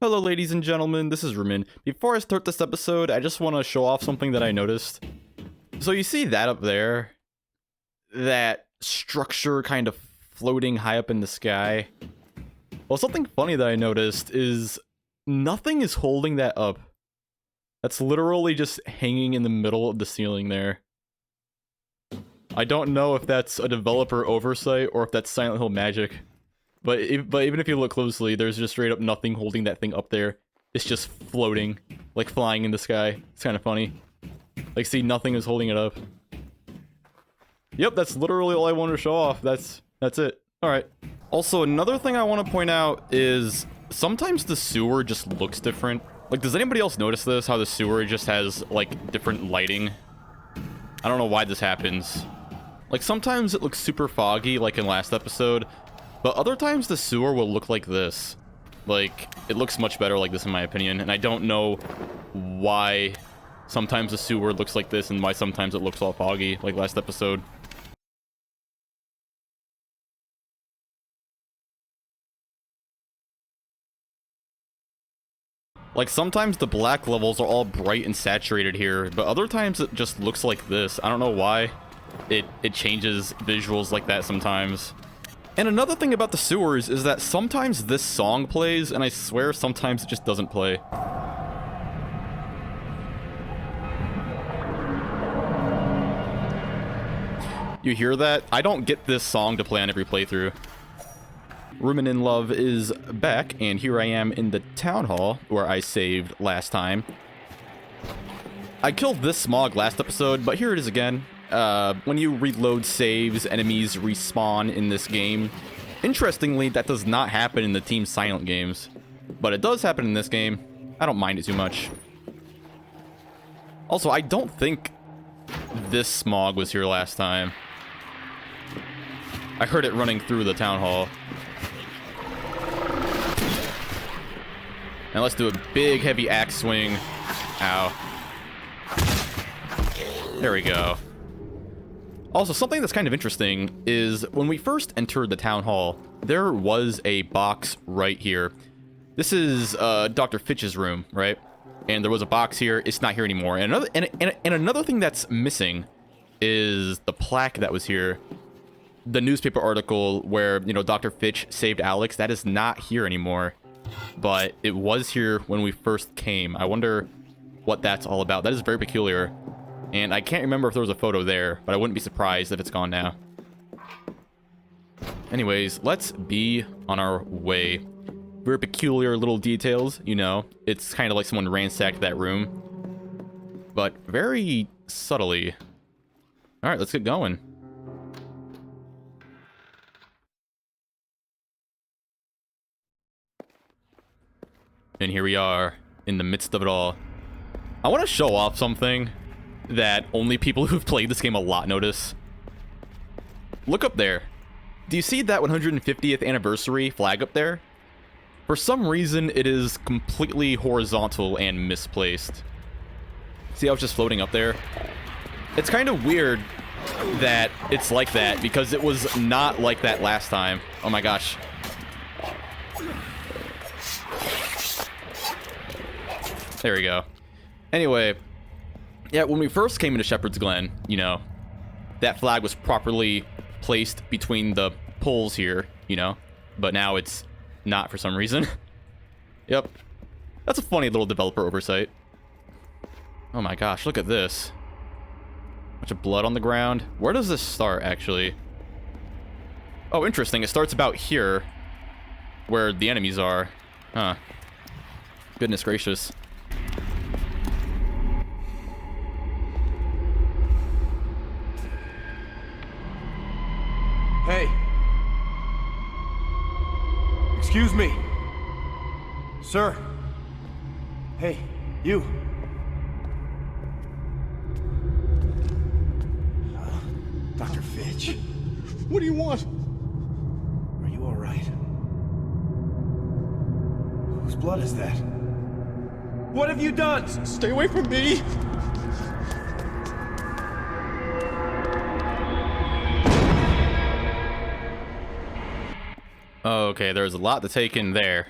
Hello ladies and gentlemen, this is Rumen. Before I start this episode, I just want to show off something that I noticed. So you see that up there? That structure kind of floating high up in the sky? Well, something funny that I noticed is nothing is holding that up. That's literally just hanging in the middle of the ceiling there. I don't know if that's a developer oversight or if that's Silent Hill magic. But even if you look closely, there's just straight up nothing holding that thing up there. It's just floating, like flying in the sky. It's kind of funny. Like, see, nothing is holding it up. Yep, that's literally all I wanted to show off. That's it. Alright. Also, another thing I want to point out is sometimes the sewer just looks different. Like, does anybody else notice this? How the sewer just has, like, different lighting? I don't know why this happens. Like, sometimes it looks super foggy, like in last episode. But other times the sewer will look like this. Like, it looks much better like this in my opinion. And I don't know why sometimes the sewer looks like this and why sometimes it looks all foggy like last episode. Like, sometimes the black levels are all bright and saturated here, but other times it just looks like this. I don't know why it changes visuals like that sometimes. And another thing about the sewers is that sometimes this song plays, and I swear sometimes it just doesn't play. You hear that? I don't get this song to play on every playthrough. Rumen in Love is back, and here I am in the town hall where I saved last time. I killed this smog last episode, but here it is again. When you reload saves, enemies respawn in this game. Interestingly, that does not happen in the Team Silent games, but it does happen in this game. I don't mind it too much. Also, I don't think this smog was here last time. I heard it running through the town hall. Now let's do a big heavy axe swing. Ow. There we go. Also, something that's kind of interesting is when we first entered the town hall, there was a box right here. This is Dr. Fitch's room, right? And there was a box here. It's not here anymore. And another thing that's missing is the plaque that was here. The newspaper article where, you know, Dr. Fitch saved Alex. That is not here anymore. But it was here when we first came. I wonder what that's all about. That is very peculiar. And I can't remember if there was a photo there, but I wouldn't be surprised if it's gone now. Anyways, let's be on our way. Very peculiar little details, you know. It's kind of like someone ransacked that room. But very subtly. Alright, let's get going. And here we are, in the midst of it all. I want to show off something that only people who've played this game a lot notice. Look up there. Do you see that 150th anniversary flag up there? For some reason, it is completely horizontal and misplaced. See how it's just floating up there? It's kind of weird that it's like that, because it was not like that last time. Oh my gosh. There we go. Anyway, yeah, when we first came into Shepherd's Glen, you know, that flag was properly placed between the poles here, you know, but now it's not for some reason. Yep. That's a funny little developer oversight. Oh my gosh, look at this. Bunch of blood on the ground. Where does this start, actually? Oh, interesting. It starts about here, where the enemies are. Huh. Goodness gracious. Hey. Excuse me. Sir. Hey, you. Dr. Fitch. What do you want? Are you all right? Whose blood is that? What have you done? Stay away from me! Okay, there's a lot to take in there.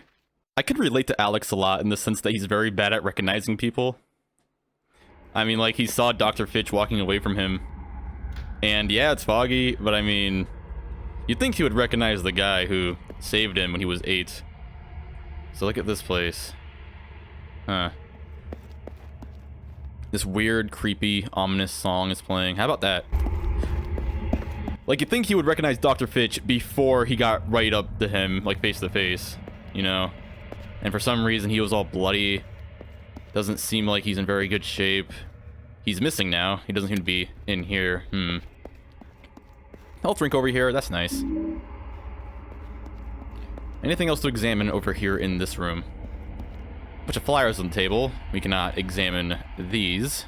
I could relate to Alex a lot in the sense that he's very bad at recognizing people. I mean, like, he saw Dr. Fitch walking away from him. And yeah, it's foggy, but I mean, you'd think he would recognize the guy who saved him when he was 8. So look at this place. Huh. This weird, creepy, ominous song is playing. How about that? Like, you'd think he would recognize Dr. Fitch before he got right up to him, like, face to face, you know? And for some reason, he was all bloody. Doesn't seem like he's in very good shape. He's missing now. He doesn't seem to be in here. Health drink over here. That's nice. Anything else to examine over here in this room? Bunch of flyers on the table. We cannot examine these.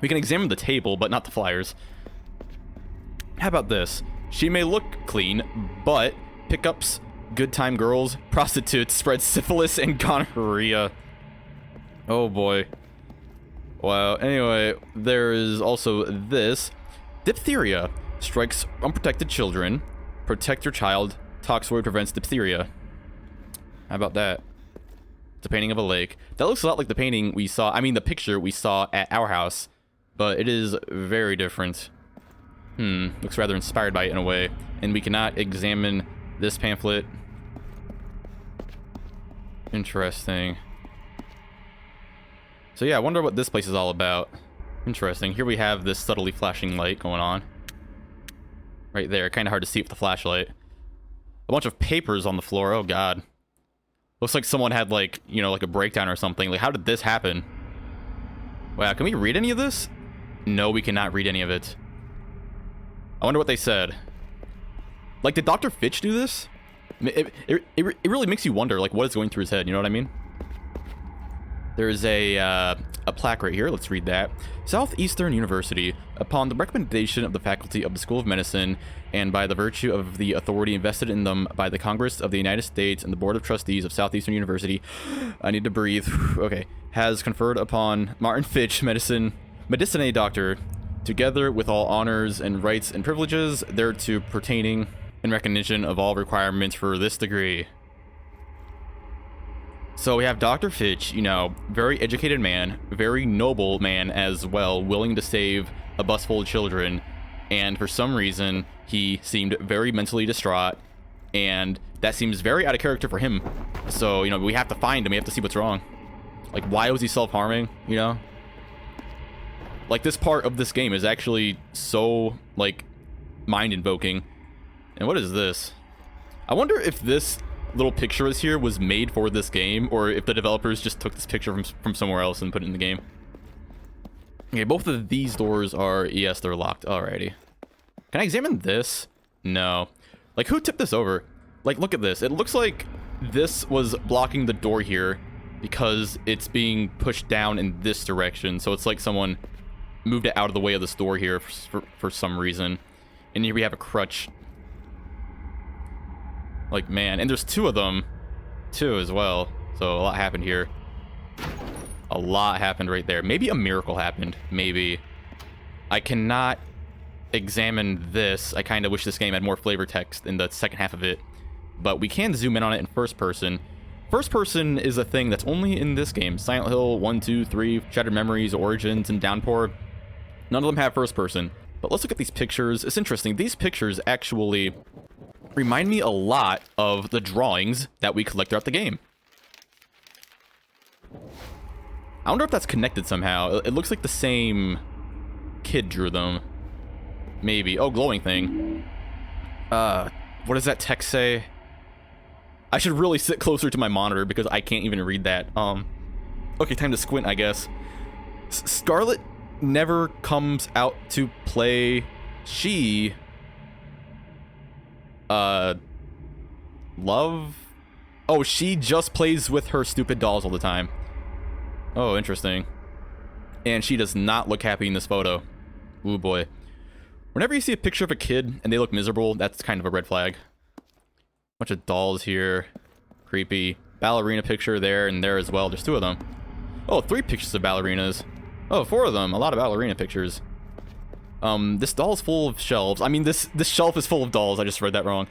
We can examine the table, but not the flyers. How about this? She may look clean, but pickups, good time girls, prostitutes spread syphilis and gonorrhea. Oh boy. Wow. Anyway, there is also this. Diphtheria strikes unprotected children. Protect your child. Toxoid prevents diphtheria. How about that? It's a painting of a lake. That looks a lot like the painting we saw. I mean, the picture we saw at our house. But it is very different. Looks rather inspired by it in a way. And we cannot examine this pamphlet. Interesting. So yeah, I wonder what this place is all about. Interesting. Here we have this subtly flashing light going on. Right there. Kind of hard to see with the flashlight. A bunch of papers on the floor. Oh god. Looks like someone had, like, you know, like a breakdown or something. Like, how did this happen? Wow, can we read any of this? No, we cannot read any of it. I wonder what they said. Like, did Dr. Fitch do this? It really makes you wonder, like, what is going through his head, you know what I mean? There's a plaque right here. Let's read that. Southeastern University, upon the recommendation of the faculty of the School of Medicine and by the virtue of the authority invested in them by the Congress of the United States and the Board of Trustees of Southeastern University, I need to breathe. Okay. Has conferred upon Martin Fitch, Medicinae Doctor, together with all honors and rights and privileges thereto pertaining in recognition of all requirements for this degree. So we have Dr. Fitch, you know, very educated man, very noble man as well, willing to save a bus full of children, and for some reason, he seemed very mentally distraught, and that seems very out of character for him. So, you know, we have to find him, we have to see what's wrong. Like, why was he self-harming, you know? Like, this part of this game is actually so, like, mind-invoking. And what is this? I wonder if this little picture is here was made for this game, or if the developers just took this picture from somewhere else and put it in the game. Okay, both of these doors are, yes, they're locked. Alrighty. Can I examine this? No. Like, who tipped this over? Like, look at this. It looks like this was blocking the door here because it's being pushed down in this direction. So it's like someone moved it out of the way of this door here for some reason. And here we have a crutch. Like, man, and there's two of them, too, as well. So a lot happened here. A lot happened right there. Maybe a miracle happened. Maybe. I cannot examine this. I kind of wish this game had more flavor text in the second half of it. But we can zoom in on it in first person. First person is a thing that's only in this game. Silent Hill 1, 2, 3, Shattered Memories, Origins, and Downpour. None of them have first person. But let's look at these pictures. It's interesting. These pictures actually remind me a lot of the drawings that we collect throughout the game. I wonder if that's connected somehow. It looks like the same kid drew them. Maybe. Oh, glowing thing. What does that text say? I should really sit closer to my monitor because I can't even read that. Okay, time to squint, I guess. Scarlet never comes out to play. She love? Oh, she just plays with her stupid dolls all the time. Oh, interesting. And she does not look happy in this photo. Ooh, boy. Whenever you see a picture of a kid and they look miserable, that's kind of a red flag. Bunch of dolls here. Creepy. Ballerina picture there and there as well. There's 2 of them. Oh, 3 pictures of ballerinas. Oh, 4 of them. A lot of ballerina pictures. This doll's full of shelves. I mean, this shelf is full of dolls. I just read that wrong.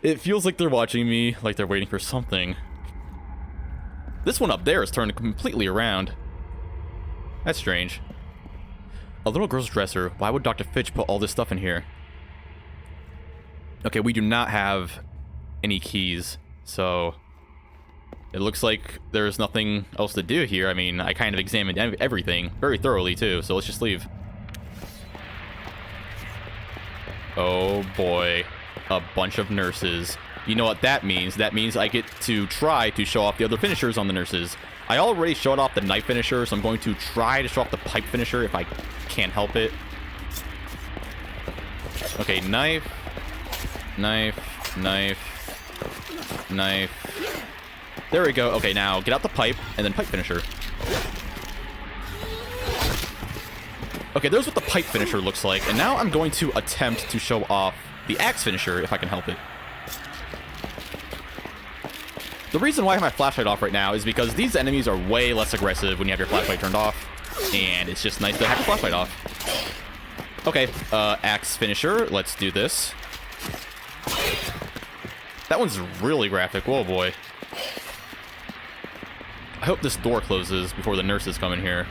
It feels like they're watching me, like they're waiting for something. This one up there is turned completely around. That's strange. A little girl's dresser. Why would Dr. Fitch put all this stuff in here? Okay, we do not have any keys, so it looks like there's nothing else to do here. I mean, I kind of examined everything very thoroughly, too, so let's just leave. Oh, boy. A bunch of nurses. You know what that means? That means I get to try to show off the other finishers on the nurses. I already showed off the knife finisher, so I'm going to try to show off the pipe finisher if I can help it. Okay, knife. Knife. Knife. Knife. There we go. Okay, now get out the pipe, and then pipe finisher. Okay, there's what the pipe finisher looks like, and now I'm going to attempt to show off the axe finisher if I can help it. The reason why I have my flashlight off right now is because these enemies are way less aggressive when you have your flashlight turned off, and it's just nice to have your flashlight off. Okay, axe finisher. Let's do this. That one's really graphic. Whoa, boy. I hope this door closes before the nurses come in here.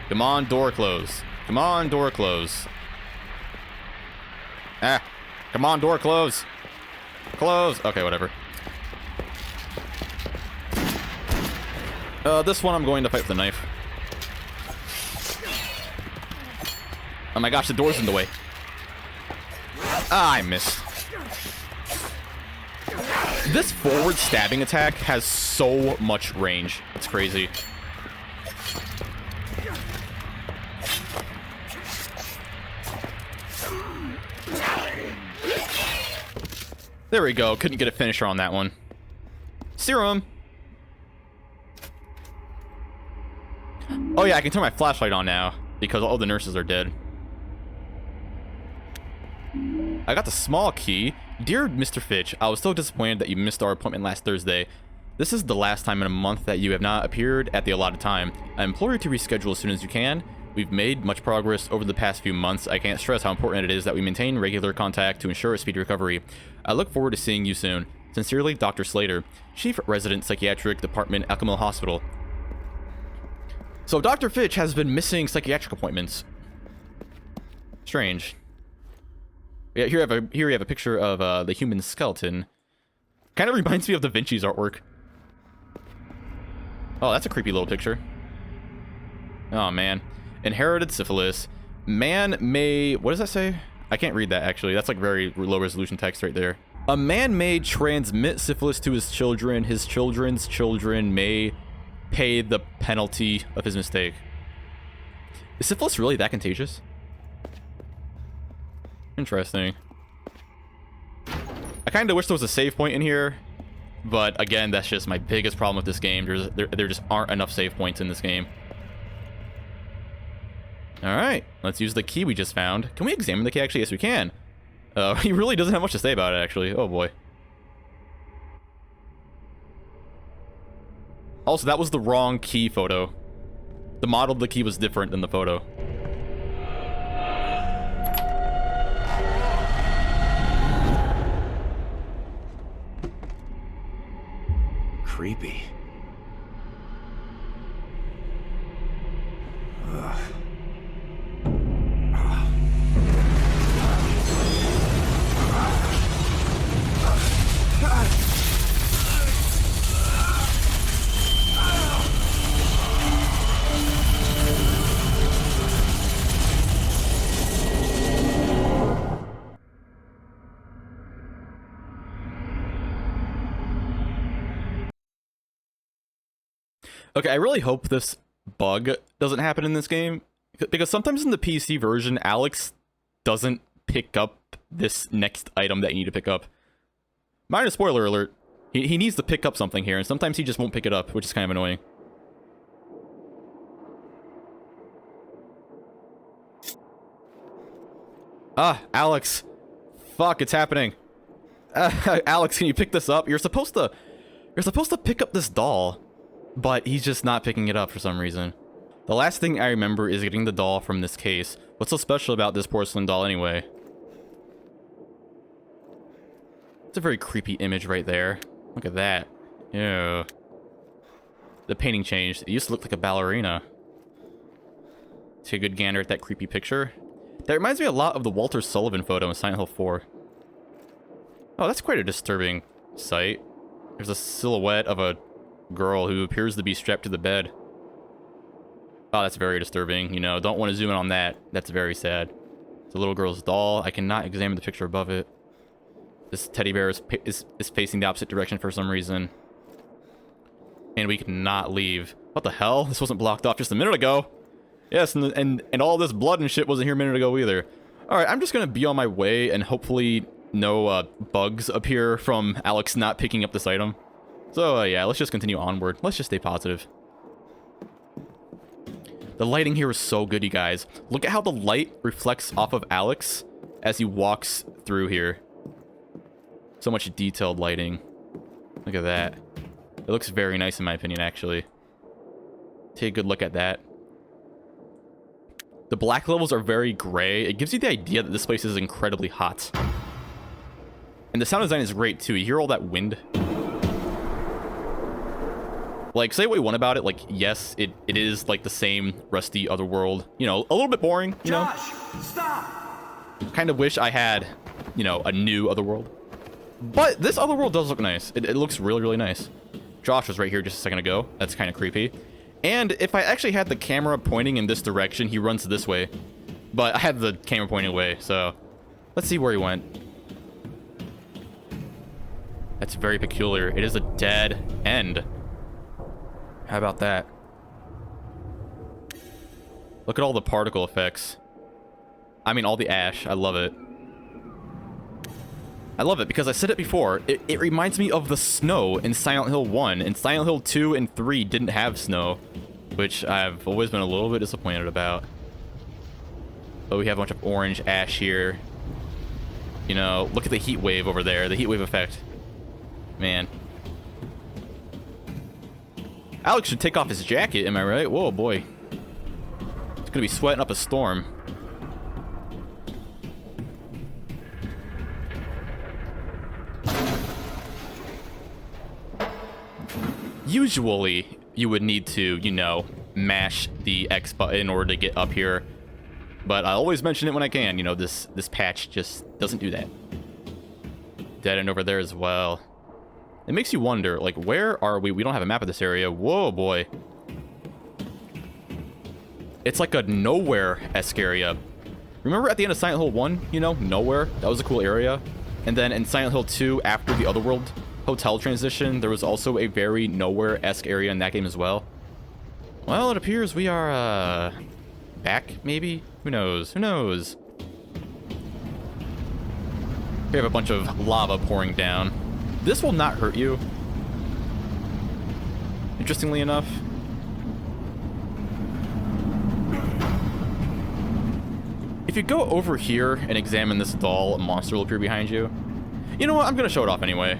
Come on, door close. Come on, door close. Ah, come on, door close. Close. Okay, whatever. This one I'm going to fight with the knife. Oh my gosh, the door's in the way. Ah, I missed. This forward stabbing attack has so much range. It's crazy. There we go. Couldn't get a finisher on that one. Serum. Oh yeah, I can turn my flashlight on now because all the nurses are dead. I got the small key. Dear Mr. Fitch, I was so disappointed that you missed our appointment last Thursday. This is the last time in a month that you have not appeared at the allotted time. I implore you to reschedule as soon as you can. We've made much progress over the past few months. I can't stress how important it is that we maintain regular contact to ensure a speedy recovery. I look forward to seeing you soon. Sincerely, Dr. Slater, Chief Resident Psychiatric Department, Alchemil Hospital. So Dr. Fitch has been missing psychiatric appointments. Strange. Yeah, here you have a picture of the human skeleton. Kind of reminds me of Da Vinci's artwork. Oh, that's a creepy little picture. Oh, man. Inherited syphilis. Man may... What does that say? I can't read that, actually. That's like very low resolution text right there. A man may transmit syphilis to his children. His children's children may pay the penalty of his mistake. Is syphilis really that contagious? Interesting. I kind of wish there was a save point in here, but again, that's just my biggest problem with this game. There just aren't enough save points in this game. Alright, let's use the key we just found. Can we examine the key? Actually, yes, we can. He really doesn't have much to say about it, actually. Oh, boy. Also, that was the wrong key photo. The model of the key was different than the photo. Creepy. Ugh. Okay, I really hope this bug doesn't happen in this game, because sometimes in the PC version, Alex doesn't pick up this next item that you need to pick up. Minor spoiler alert, he needs to pick up something here, and sometimes he just won't pick it up, which is kind of annoying. Ah, Alex. Fuck, it's happening. Alex, can you pick this up? You're supposed to pick up this doll. But he's just not picking it up for some reason. The last thing I remember is getting the doll from this case. What's so special about this porcelain doll anyway? It's a very creepy image right there. Look at that. Ew. The painting changed. It used to look like a ballerina. Take a good gander at that creepy picture. That reminds me a lot of the Walter Sullivan photo in Silent Hill 4. Oh, that's quite a disturbing sight. There's a silhouette of a girl who appears to be strapped to the bed. Oh, that's very disturbing. You know, don't want to zoom in on that. That's very sad. It's a little girl's doll. I cannot examine the picture above it. This teddy bear is facing the opposite direction for some reason. And we cannot leave. What the hell? This wasn't blocked off just a minute ago. Yes, and all this blood and shit wasn't here a minute ago either. Alright, I'm just gonna be on my way and hopefully no bugs appear from Alex not picking up this item. So yeah, let's just continue onward. Let's just stay positive. The lighting here is so good, you guys. Look at how the light reflects off of Alex as he walks through here. So much detailed lighting. Look at that. It looks very nice in my opinion, actually. Take a good look at that. The black levels are very gray. It gives you the idea that this place is incredibly hot. And the sound design is great too. You hear all that wind? Like, say what you want about it. Like, yes, it is like the same rusty Otherworld. You know, a little bit boring, you know? Josh, stop! Kind of wish I had, you know, a new Otherworld. But this Otherworld does look nice. It looks really, really nice. Josh was right here just a second ago. That's kind of creepy. And if I actually had the camera pointing in this direction, he runs this way. But I had the camera pointing away, so let's see where he went. That's very peculiar. It is a dead end. How about that? Look at all the particle effects. I mean, all the ash. I love it. I love it because I said it before. It reminds me of the snow in Silent Hill 1. And Silent Hill 2 and 3 didn't have snow, which I've always been a little bit disappointed about. But we have a bunch of orange ash here. You know, look at the heat wave over there. The heat wave effect. Man. Alex should take off his jacket, am I right? Whoa, boy. It's gonna be sweating up a storm. Usually, you would need to, you know, mash the X button in order to get up here. But I always mention it when I can. You know, this patch just doesn't do that. Dead end over there as well. It makes you wonder, like, where are we? We don't have a map of this area. Whoa, boy. It's like a nowhere-esque area. Remember at the end of Silent Hill 1, you know, nowhere? That was a cool area. And then in Silent Hill 2, after the Otherworld hotel transition, there was also a very nowhere-esque area in that game as well. Well, it appears we are, back, maybe? Who knows? Who knows? We have a bunch of lava pouring down. This will not hurt you. Interestingly enough. If you go over here and examine this doll, a monster will appear behind you. You know what? I'm gonna show it off anyway.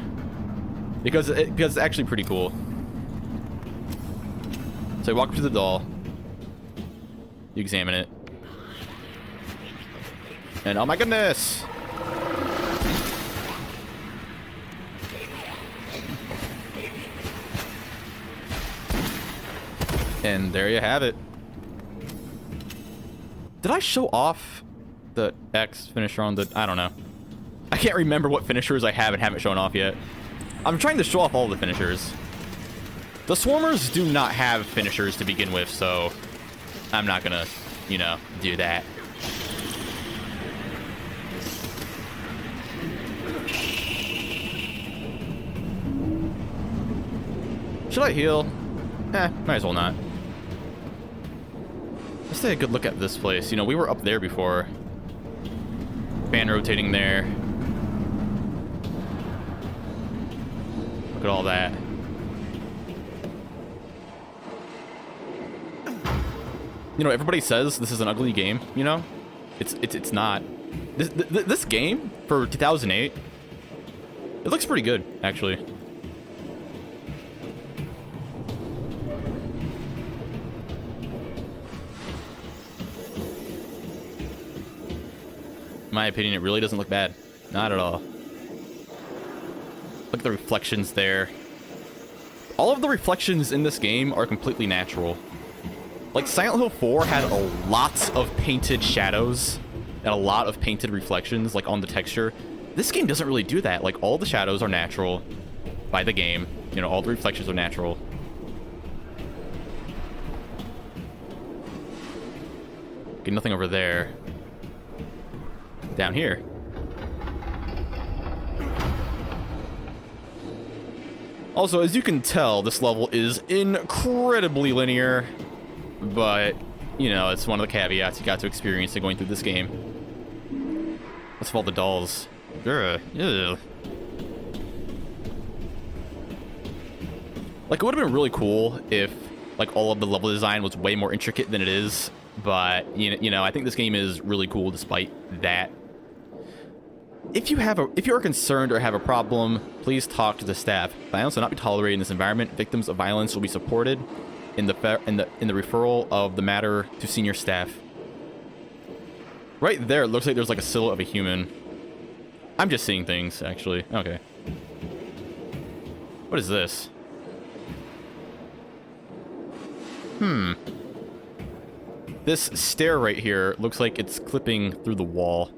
Because it's actually pretty cool. So you walk up to the doll. You examine it. And oh my goodness! And there you have it. Did I show off the X finisher on the... I don't know. I can't remember what finishers I have and haven't shown off yet. I'm trying to show off all the finishers. The Swarmers do not have finishers to begin with, so I'm not gonna, you know, do that. Should I heal? Might as well not. Let's take a good look at this place. You know, we were up there before. Fan rotating there. Look at all that. You know, everybody says this is an ugly game, you know? It's not. This game, for 2008, it looks pretty good, actually. In my opinion, it really doesn't look bad. Not at all. Look at the reflections there. All of the reflections in this game are completely natural. Like, Silent Hill 4 had a lot of painted shadows and a lot of painted reflections, like, on the texture. This game doesn't really do that. Like, all the shadows are natural by the game. You know, all the reflections are natural. Okay, nothing over there. Down here. Also, as you can tell, this level is incredibly linear. But, you know, it's one of the caveats you got to experience in going through this game. Let's follow the dolls. Ugh. Ugh. Like, it would have been really cool if, like, all of the level design was way more intricate than it is. But, you know, I think this game is really cool despite that. If you are concerned or have a problem, please talk to the staff. Violence will not be tolerated in this environment. Victims of violence will be supported in the referral of the matter to senior staff. Right there, it looks like there's like a silhouette of a human. I'm just seeing things, actually. Okay. What is this? This stair right here looks like it's clipping through the wall.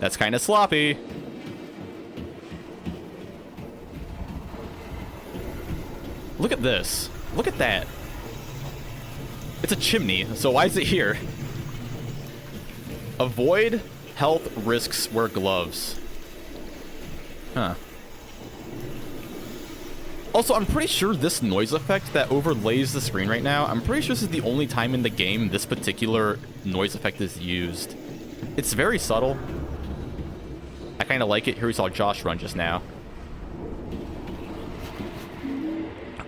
That's kind of sloppy. Look at this. Look at that. It's a chimney, so why is it here? Avoid health risks, wear gloves. Huh. Also, I'm pretty sure this noise effect that overlays the screen right now, I'm pretty sure this is the only time in the game this particular noise effect is used. It's very subtle. I kind of like it. Here we saw Josh run just now.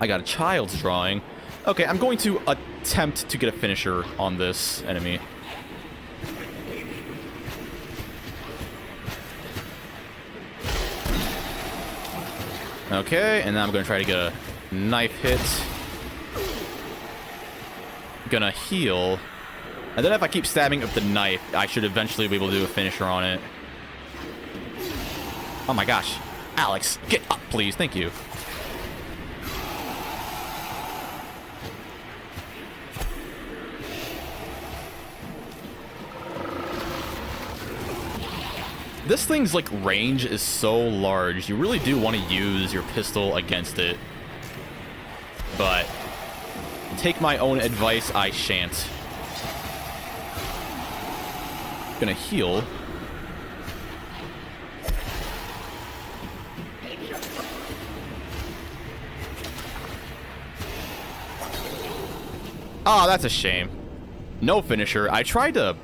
I got a child's drawing. Okay, I'm going to attempt to get a finisher on this enemy. Okay, and now I'm going to try to get a knife hit. Gonna heal. And then if I keep stabbing with the knife, I should eventually be able to do a finisher on it. Oh my gosh. Alex, get up, please. Thank you. This thing's, like, range is so large. You really do want to use your pistol against it. But take my own advice, I shan't. Gonna heal. Oh, that's a shame. No finisher. I tried to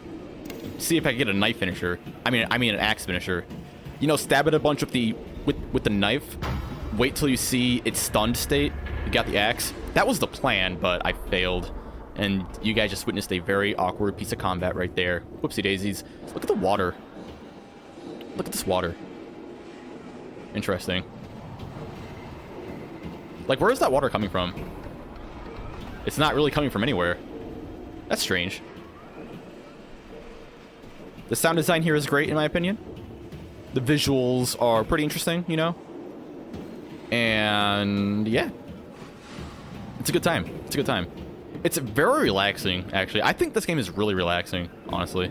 see if I could get a knife finisher. I mean an axe finisher. You know, stab it a bunch with the knife. Wait till you see its stunned state. You got the axe. That was the plan, but I failed. And you guys just witnessed a very awkward piece of combat right there. Whoopsie daisies. Look at the water. Look at this water. Interesting. Like, where is that water coming from? It's not really coming from anywhere. That's strange. The sound design here is great, in my opinion. The visuals are pretty interesting, you know? And yeah. It's a good time. It's a good time. It's very relaxing, actually. I think this game is really relaxing, honestly.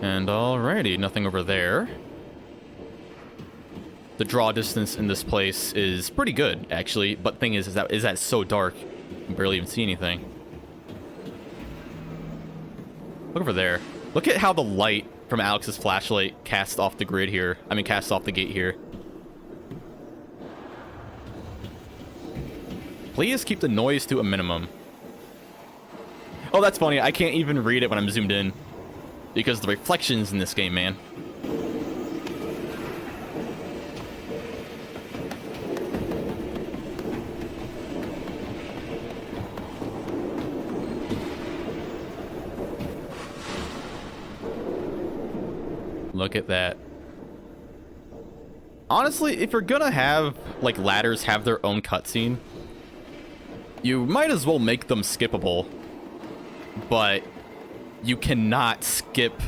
And alrighty, nothing over there. The draw distance in this place is pretty good, actually. But thing is that it's so dark, you can barely even see anything. Look over there. Look at how the light from Alex's flashlight casts off the grid here. I mean, casts off the gate here. Please keep the noise to a minimum. Oh, that's funny. I can't even read it when I'm zoomed in. Because the reflections in this game, man. Look at that. Honestly, if you're gonna have, like, ladders have their own cutscene, you might as well make them skippable. But you cannot skip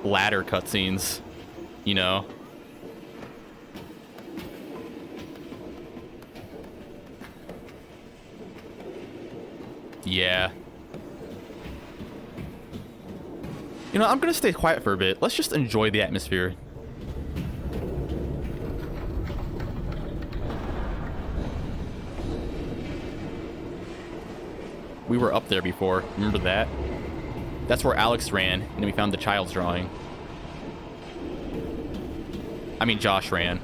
ladder cutscenes, you know? Yeah. You know, I'm gonna stay quiet for a bit. Let's just enjoy the atmosphere. We were up there before. Remember that? That's where Alex ran, and we found the child's drawing. I mean, Josh ran.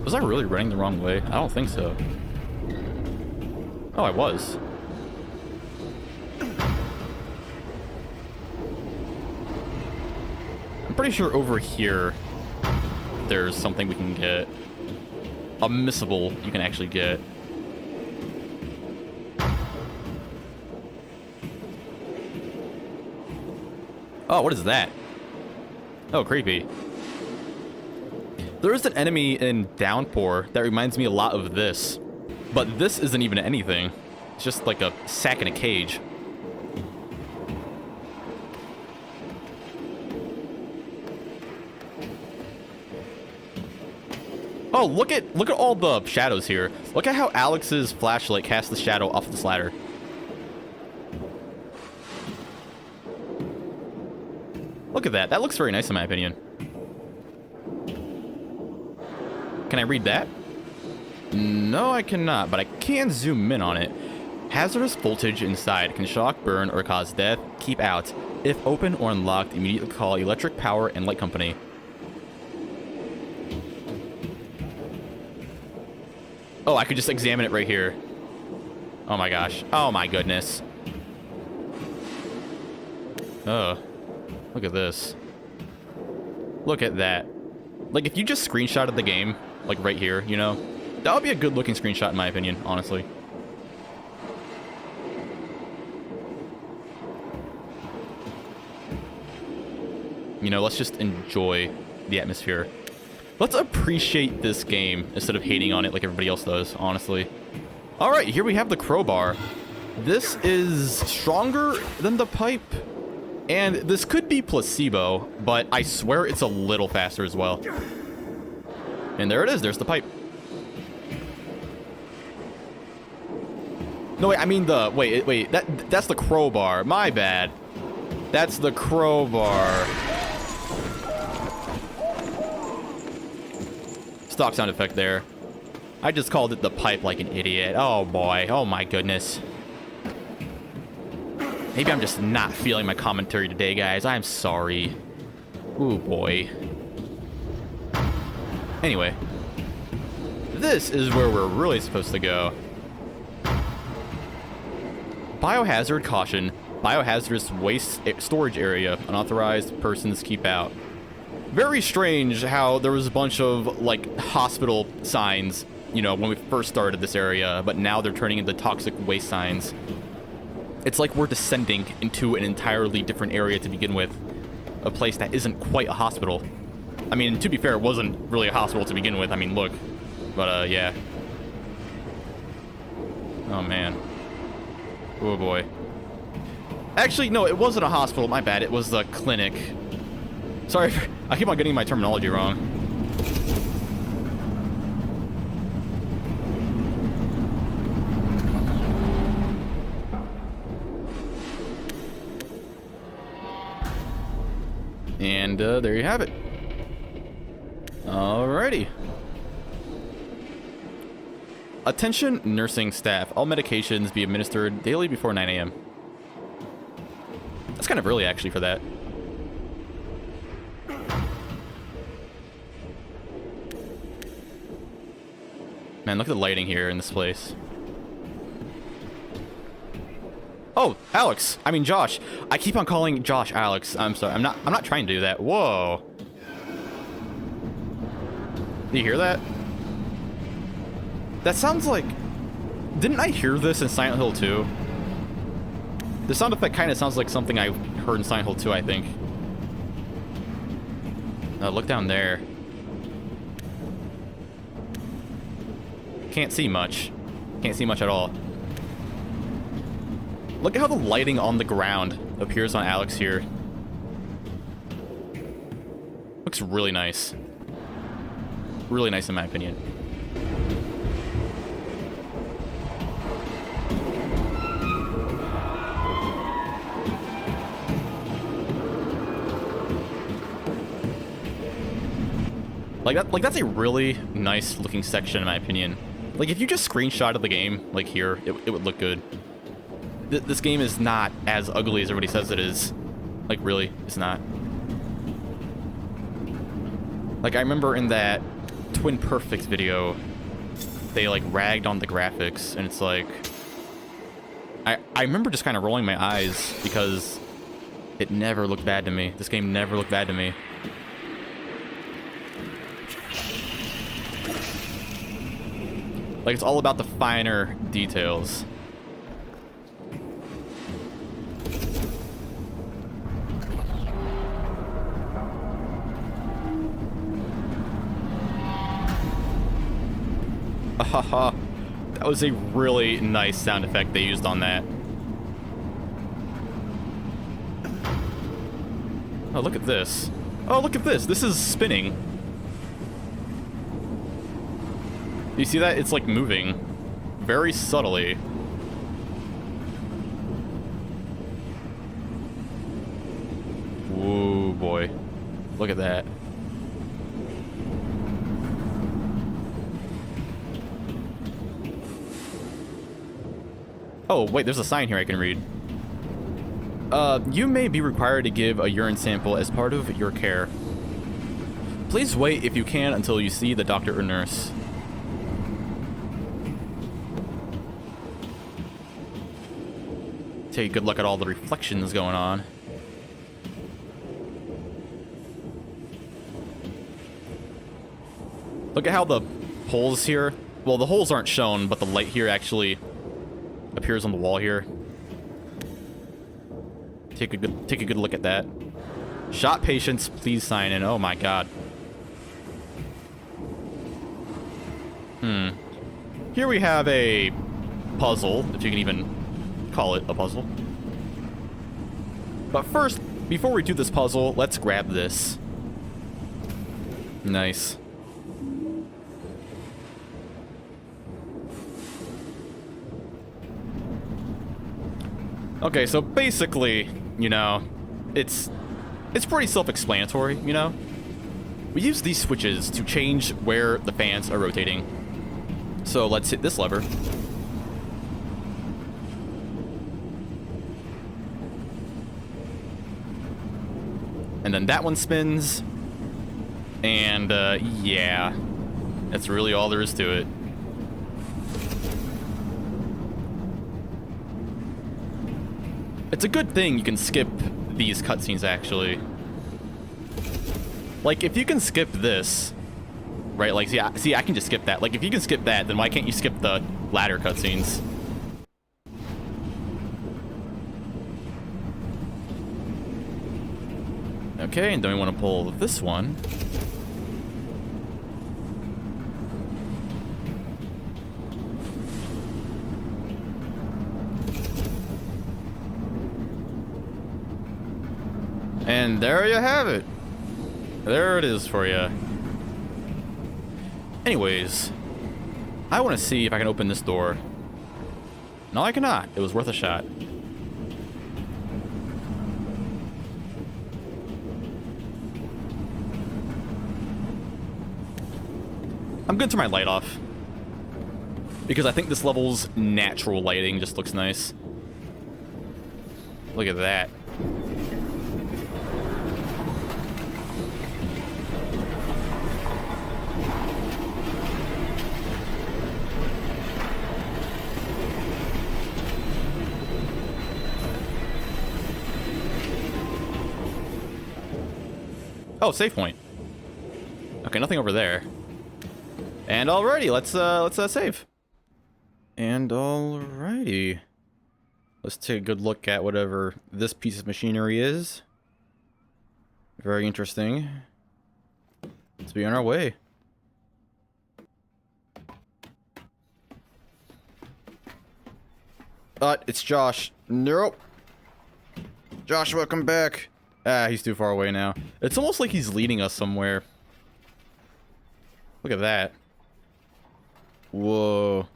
Was I really running the wrong way? I don't think so. Oh, I was. I'm pretty sure over here there's something we can get. A missable you can actually get. Oh, what is that? Oh, creepy. There is an enemy in Downpour that reminds me a lot of this. But this isn't even anything. It's just like a sack in a cage. Oh, look at all the shadows here. Look at how Alex's flashlight casts the shadow off this ladder. Look at that. That looks very nice in my opinion. Can I read that? No, I cannot, but I can zoom in on it. Hazardous voltage inside can shock, burn, or cause death. Keep out. If open or unlocked, immediately call Electric Power and Light Company. Oh, I could just examine it right here. Oh my gosh. Oh my goodness. Oh. Look at this. Look at that. Like, if you just screenshotted the game, like right here, you know, that would be a good looking screenshot in my opinion, honestly. You know, let's just enjoy the atmosphere. Let's appreciate this game instead of hating on it like everybody else does, honestly. All right, here we have the crowbar. This is stronger than the pipe. And this could be placebo, but I swear it's a little faster as well. And there it is, there's the pipe. No, wait, I mean the, wait, that's the crowbar. My bad. That's the crowbar. Stock sound effect there. I just called it the pipe like an idiot. Oh boy, oh my goodness. Maybe I'm just not feeling my commentary today, guys. I'm sorry. Ooh boy. Anyway. This is where we're really supposed to go. Biohazard caution. Biohazardous waste storage area. Unauthorized persons keep out. Very strange how there was a bunch of, like, hospital signs, you know, when we first started this area, but now they're turning into toxic waste signs. It's like we're descending into an entirely different area to begin with. A place that isn't quite a hospital. I mean, to be fair, it wasn't really a hospital to begin with. I mean, look. But, yeah. Oh, man. Oh, boy. Actually, no, it wasn't a hospital. My bad. It was the clinic. Sorry, I keep on getting my terminology wrong. And there you have it. Alrighty. Attention nursing staff. All medications be administered daily before 9 a.m. That's kind of early actually for that. Man, look at the lighting here in this place. Oh, Alex. I mean, Josh. I keep on calling Josh Alex. I'm sorry. I'm not trying to do that. Whoa. Do you hear that? That sounds like... Didn't I hear this in Silent Hill 2? The sound effect kind of sounds like something I heard in Silent Hill 2, I think. Look down there. Can't see much. Can't see much at all. Look at how the lighting on the ground appears on Alex here. Looks really nice. Really nice in my opinion. Like that's a really nice looking section in my opinion. Like if you just screenshotted the game like here, it would look good. This game is not as ugly as everybody says it is. Like really, it's not. Like I remember in that Twin Perfect video, they like ragged on the graphics, and it's like I remember just kind of rolling my eyes because it never looked bad to me. This game never looked bad to me. Like it's all about the finer details. Haha, that was a really nice sound effect they used on that. Oh, look at this. Oh, look at this. This is spinning. You see that? It's like moving very subtly. Whoa, boy. Look at that. Oh, wait, there's a sign here I can read. You may be required to give a urine sample as part of your care. Please wait if you can until you see the doctor or nurse. Take a good look at all the reflections going on. Look at how the holes here, well, the holes aren't shown, but the light here actually appears on the wall here. Take a good look at that. Shot patients, please sign in. Oh my god. Here we have a puzzle, if you can even call it a puzzle. But first, before we do this puzzle, let's grab this. Nice. Okay, so basically, you know, it's pretty self-explanatory, you know? We use these switches to change where the fans are rotating. So let's hit this lever. And then that one spins. And, yeah. That's really all there is to it. It's a good thing you can skip these cutscenes, actually. Like, if you can skip this, right? Like, see, I can just skip that. Like, if you can skip that, then why can't you skip the ladder cutscenes? Okay, and then we want to pull this one. And there you have it. There it is for you. Anyways, I want to see if I can open this door. No, I cannot. It was worth a shot. I'm gonna turn my light off, because I think this level's natural lighting just looks nice. Look at that. Oh, save point. Okay, nothing over there. And alrighty, let's save. And alrighty. Let's take a good look at whatever this piece of machinery is. Very interesting. Let's be on our way. It's Josh. Nope. Joshua, come back. Ah, he's too far away now. It's almost like he's leading us somewhere. Look at that. Whoa.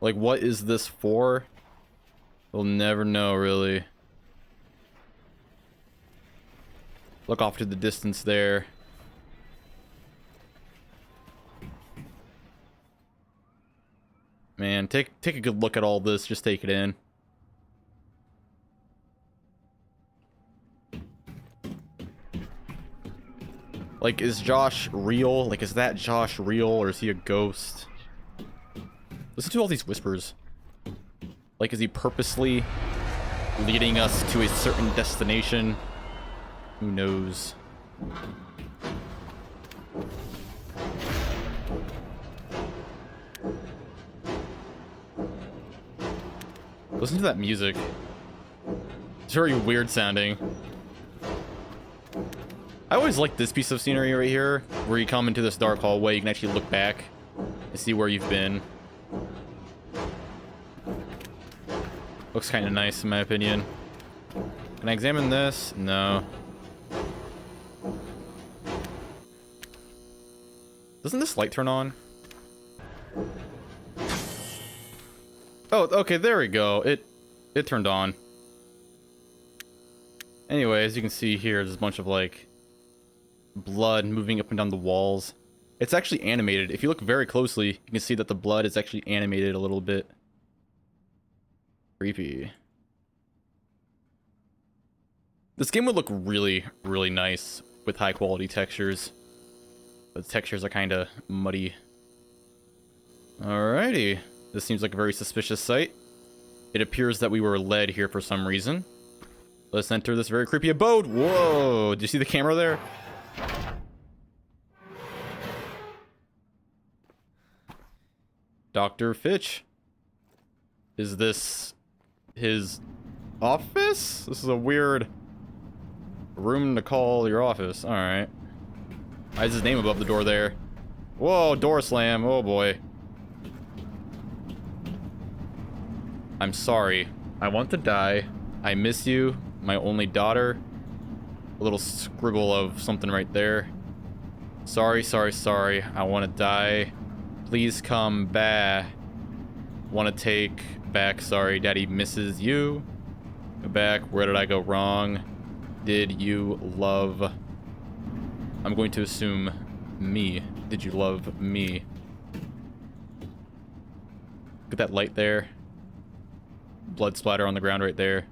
Like, what is this for? We'll never know, really. Look off to the distance there. Man, take a good look at all this. Just take it in. Like, is Josh real? Like, is that Josh real, or is he a ghost? Listen to all these whispers. Like, is he purposely leading us to a certain destination? Who knows? Listen to that music. It's very weird sounding. I always like this piece of scenery right here, where you come into this dark hallway, you can actually look back and see where you've been. Looks kind of nice in my opinion. Can I examine this? No. Doesn't this light turn on? Oh, okay, there we go. It turned on. Anyway, as you can see here, there's a bunch of like blood moving up and down the walls. It's actually animated. If you look very closely, you can see that the blood is actually animated a little bit. Creepy. This game would look really, really nice with high quality textures. But the textures are kind of muddy. Alrighty. This seems like a very suspicious site. It appears that we were led here for some reason. Let's enter this very creepy abode. Whoa! Do you see the camera there? Dr. Fitch. Is this his office? This is a weird room to call your office. Alright. Why is his name above the door there? Whoa, door slam. Oh boy. I'm sorry. I want to die. I miss you, my only daughter. A little scribble of something right there. Sorry, sorry, sorry. I want to die. Please come back. Want to take back. Sorry, Daddy misses you. Go back. Where did I go wrong? Did you love... I'm going to assume me. Did you love me? Look at that light there. Blood splatter on the ground right there.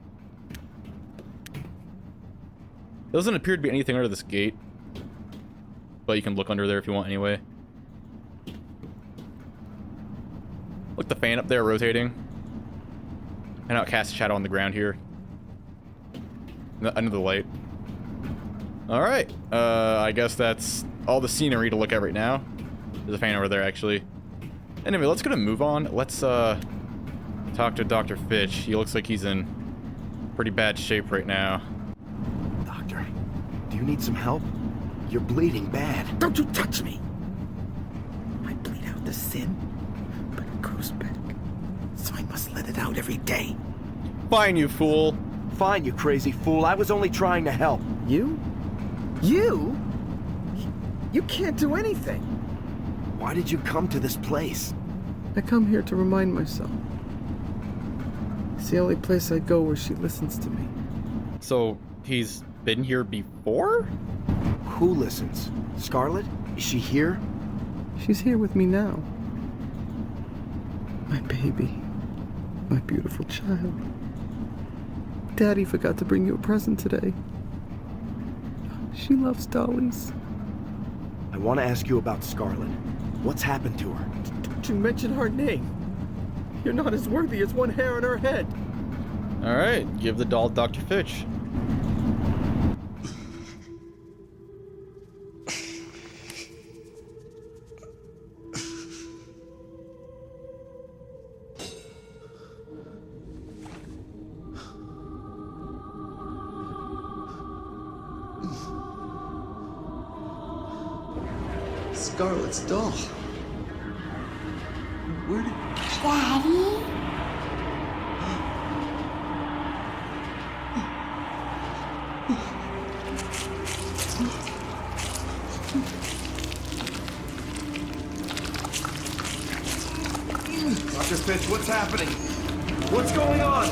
There doesn't appear to be anything under this gate. But you can look under there if you want anyway. Look, the fan up there rotating. And now it casts a shadow on the ground here. Under the light. Alright. I guess that's all the scenery to look at right now. There's a fan over there, actually. Anyway, let's go to move on. Let's, talk to Dr. Fitch. He looks like he's in pretty bad shape right now. Doctor, do you need some help? You're bleeding bad. Don't you touch me! I bleed out the sin, but it grows back. So I must let it out every day. Fine, you fool. Fine, you crazy fool. I was only trying to help. You? You? You can't do anything. Why did you come to this place? I come here to remind myself. It's the only place I go where she listens to me. So, he's been here before? Who listens? Scarlet? Is she here? She's here with me now. My baby. My beautiful child. Daddy forgot to bring you a present today. She loves dollies. I want to ask you about Scarlet. What's happened to her? Don't you mention her name. You're not as worthy as one hair on her head. Alright, give the doll to Dr. Fitch. Scarlet's doll. Where did... Daddy? Dr. Finch, what's happening? What's going on?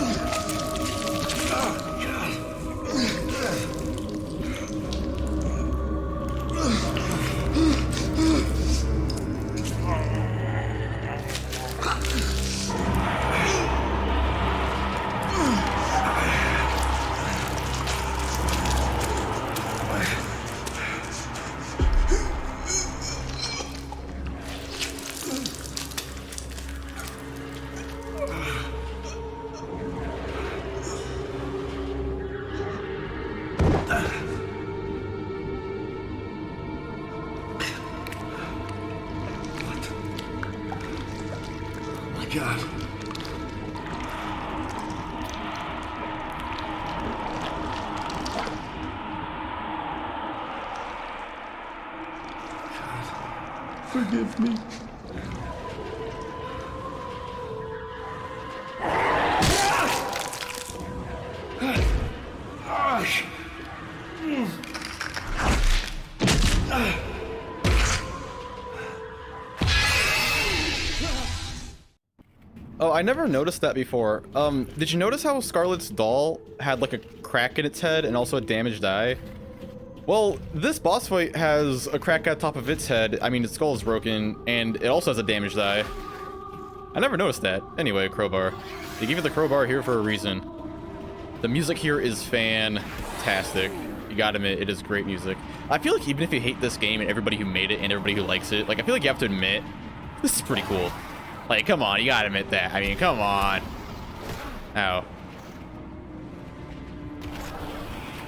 God. Forgive me. Oh, I never noticed that before. Did you notice how Scarlet's doll had like a crack in its head and also a damaged eye? Well, this boss fight has a crack at the top of its head. I mean, its skull is broken, and it also has a damaged eye. I never noticed that. Anyway, crowbar. They gave it the crowbar here for a reason. The music here is fantastic. You gotta admit, it is great music. I feel like even if you hate this game and everybody who made it and everybody who likes it, like, I feel like you have to admit, this is pretty cool. Like, come on, you gotta admit that. I mean, come on. Ow.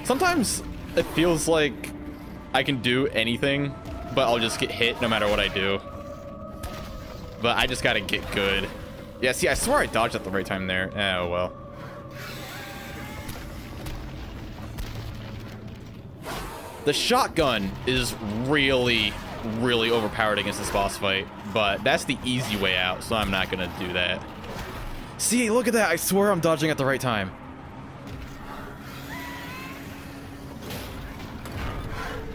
Sometimes it feels like I can do anything, but I'll just get hit no matter what I do. But I just gotta get good. Yeah, see, I swear I dodged at the right time there. Oh, well. The shotgun is really overpowered against this boss fight, but that's the easy way out, so I'm not gonna do that. See, look at that. I swear I'm dodging at the right time.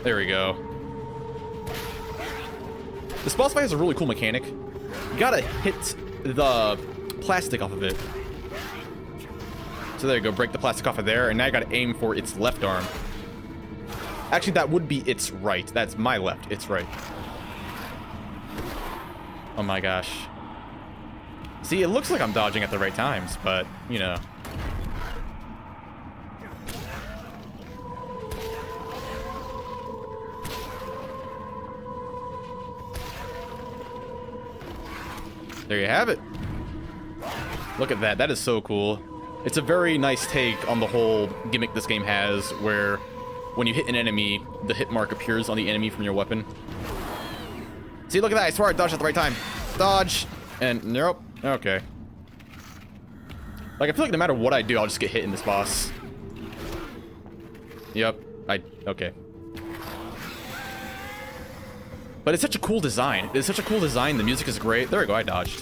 There we go. This boss fight has a really cool mechanic. You gotta hit the plastic off of it. So there you go, break the plastic off of there, and now you gotta aim for its left arm. Actually, that would be its right. That's my left. It's right. Oh my gosh. See, it looks like I'm dodging at the right times, but, you know. There you have it. Look at that. That is so cool. It's a very nice take on the whole gimmick this game has, where when you hit an enemy, the hit mark appears on the enemy from your weapon. See, look at that. I swear I dodged at the right time. Dodge. And nope. Okay. Like, I feel like no matter what I do, I'll just get hit in this boss. Yep. Okay. But it's such a cool design. It's such a cool design. The music is great. There we go. I dodged.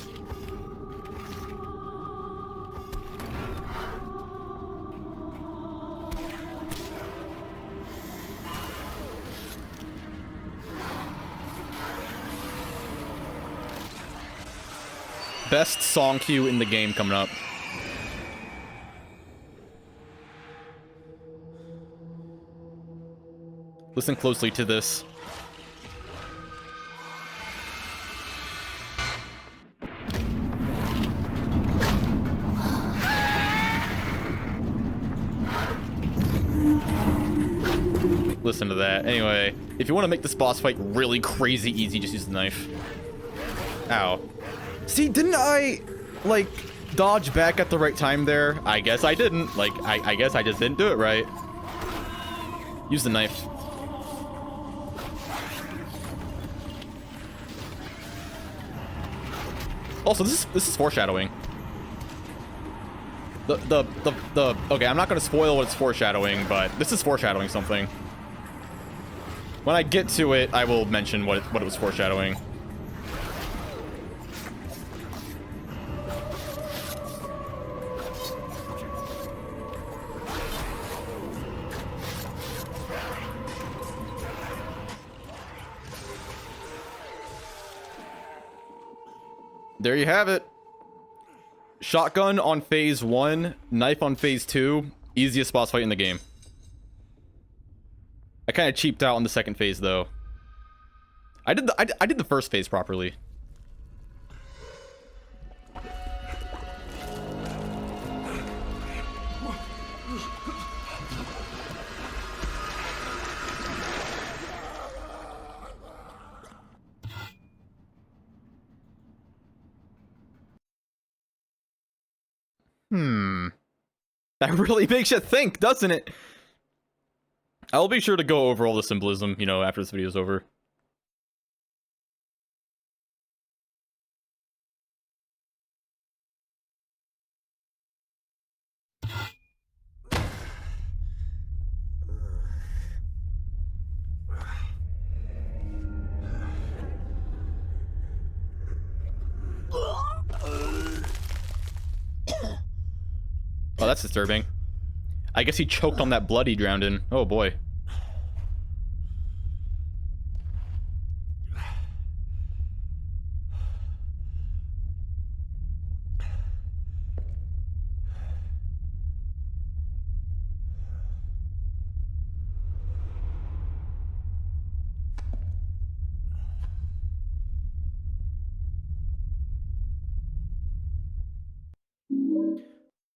Best song cue in the game coming up. Listen closely to this. Listen to that. Anyway, if you want to make this boss fight really crazy easy, just use the knife. Ow. See, didn't I, like, dodge back at the right time there? I guess I didn't. Like, I guess I just didn't do it right. Use the knife. Also, this is foreshadowing. Okay, I'm not gonna spoil what it's foreshadowing, but this is foreshadowing something. When I get to it, I will mention what it was foreshadowing. There you have it. Shotgun on phase 1, knife on phase 2, easiest boss fight in the game. I kind of cheaped out on the second phase though. I did the first phase properly. That really makes you think, doesn't it? I'll be sure to go over all the symbolism, you know, after this video is over. Oh, that's disturbing. I guess he choked on that blood he drowned in. Oh boy.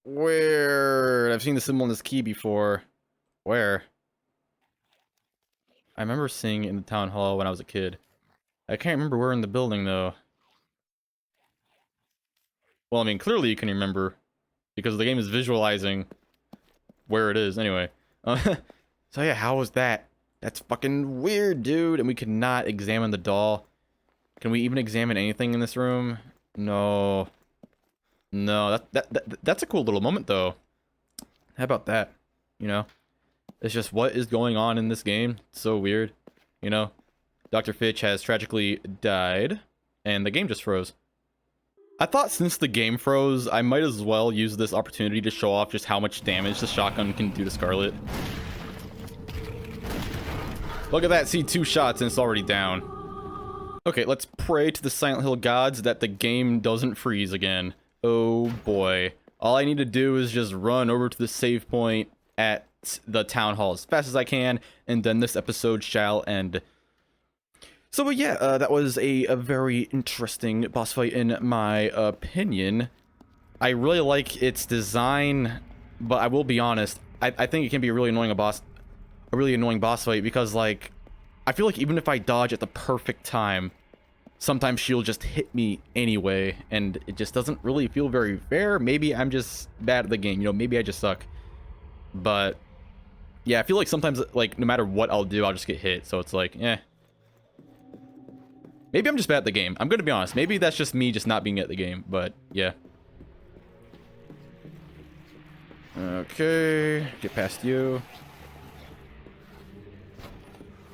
Where? I've seen the symbol on this key before. Where? I remember seeing it in the town hall when I was a kid. I can't remember where in the building though. Well, I mean, clearly you can remember because the game is visualizing where it is. Anyway, so yeah, how was that? That's fucking weird, dude. And we could not examine the doll. Can we even examine anything in this room? No. No, that's a cool little moment, though. How about that? You know? It's just what is going on in this game. It's so weird. You know? Dr. Fitch has tragically died, and the game just froze. I thought since the game froze, I might as well use this opportunity to show off just how much damage the shotgun can do to Scarlet. Look at that, see 2 shots and it's already down. Okay, let's pray to the Silent Hill gods that the game doesn't freeze again. Oh boy. All I need to do is just run over to the save point at the town hall as fast as I can, and then this episode shall end. So yeah, that was a very interesting boss fight in my opinion. I really like its design, but I will be honest, I think it can be a really annoying boss fight because, like, I feel like even if I dodge at the perfect time, sometimes she'll just hit me anyway, and it just doesn't really feel very fair. Maybe I'm just bad at the game, you know, maybe I just suck. But yeah, I feel like sometimes, like, no matter what I'll do, I'll just get hit, so it's like, eh. Maybe I'm just bad at the game. I'm gonna be honest. Maybe that's just me just not being at the game, but yeah. Okay, get past you.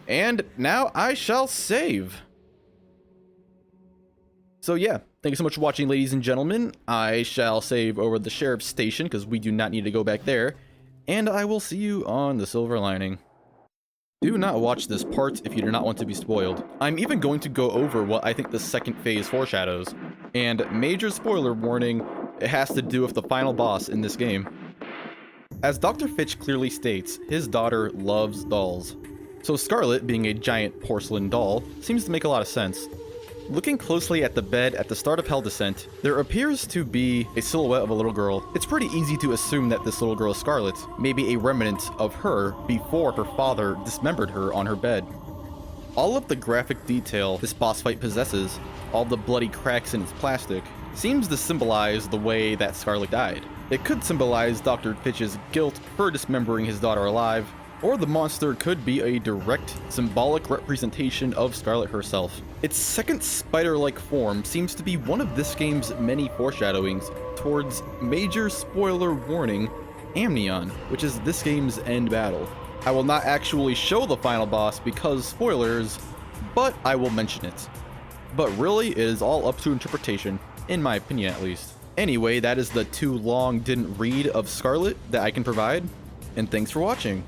And now I shall save. So yeah, thank you so much for watching, ladies and gentlemen. I shall save over the sheriff's station because we do not need to go back there. And I will see you on the Silver Lining. Do not watch this part if you do not want to be spoiled. I'm even going to go over what I think the second phase foreshadows. And major spoiler warning, it has to do with the final boss in this game. As Dr. Fitch clearly states, his daughter loves dolls. So Scarlet, being a giant porcelain doll, seems to make a lot of sense. Looking closely at the bed at the start of Hell Descent, there appears to be a silhouette of a little girl. It's pretty easy to assume that this little girl is Scarlet, maybe a remnant of her before her father dismembered her on her bed. All of the graphic detail this boss fight possesses, all the bloody cracks in its plastic, seems to symbolize the way that Scarlet died. It could symbolize Dr. Fitch's guilt for dismembering his daughter alive, or the monster could be a direct, symbolic representation of Scarlet herself. Its second spider-like form seems to be one of this game's many foreshadowings towards, major spoiler warning, Amnion, which is this game's end battle. I will not actually show the final boss because spoilers, but I will mention it. But really, it is all up to interpretation, in my opinion at least. Anyway, that is the too long didn't read of Scarlet that I can provide, and thanks for watching.